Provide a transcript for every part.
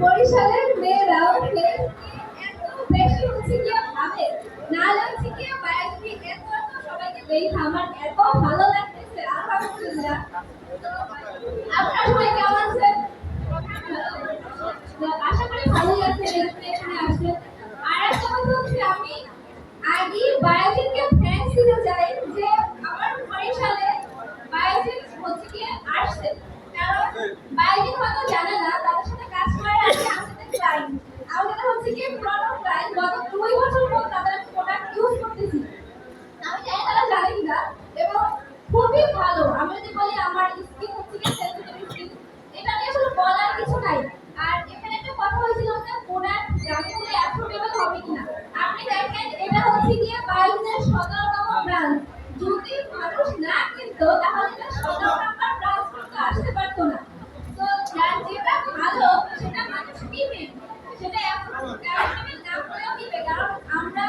বরিশালের মেয়েরাও এত বেশি হচ্ছে কি ভাবে না লাগছে কি বায়োলজি এত এত সবাইকে দেখে আমার এত ভালো লাগতেছে আলহামদুলিল্লাহ। তো আপনারা সবাই কেমন আছেন? আশা করি ভালোই আছেন এখানে আসলে। আর একটা কথা হচ্ছে আমি আগে বায়োলজিকে থ্যাঙ্কস দিতে চাই যে আমার বরিশালে বায়োলজি হচ্ছে কি আসছে, কারণ বায়োলজি হয়তো জানে না তাদের সাথে কাজ করে আছে আমাদের ক্লায়েন্ট। আমাদের হচ্ছে কি প্রোডাক্ট ক্লায়েন্ট গত 2 বছর পর তাদের প্রোডাক্ট ইউজ করতেছি, আমি জানি তারা জানে কিনা। এবং খুবই ভালো। আমি যদি বলি আমার স্কিন হচ্ছে কি সেনসিটিভ স্কিন, এটা নিয়ে আসলে বলার কিছু নাই। আর এখানে একটা কথা হয়েছিল যে প্রোডাক্ট দামি হলে অ্যাফোর্ডেবল হবে কিনা। আপনি দেখেন এটা হচ্ছে গিয়ে বায়োলজির 17তম ব্রাঞ্চ, যদি মানুষ না কিনতো তাহলে এটা 17 নাম্বার ব্রাঞ্চ পর্যন্ত আসতে পারতো না। তো যার যেটা ভালো সেটা মানুষ কিনবে, সেটা অ্যাফোর্ডেবল না হলেও কিনবে, কারণ আমরা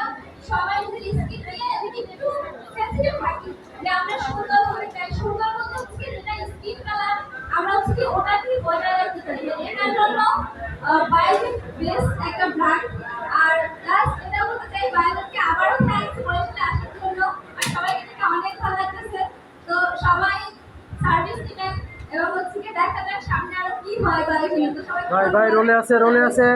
সবাই যদি স্কিন নিয়ে একটু সেনসিটিভ থাকি যে আমরা সুন্দর হতে চাই, সুন্দর বলতে হচ্ছে যেটা স্কিন কালার আমরা হচ্ছে কি ওটাকে বজায় রাখতে চাই। এটার জন্য বায়োলজিক বেস্ট একটা ব্র্যান্ড। আর লাস্ট এটা বলতে চাই বায়োলজিকে আবারও থ্যাঙ্কস বরিশালে আসার জন্য। আর সবাইকে দেখে অনেক ভালো লাগতেছে। তো সবাই সার্ভিস দিবেন এবং হচ্ছে কি দেখা যাক সামনে আরো কি হয় বায়োলজি। তো সবাই ভাই রোলে আছে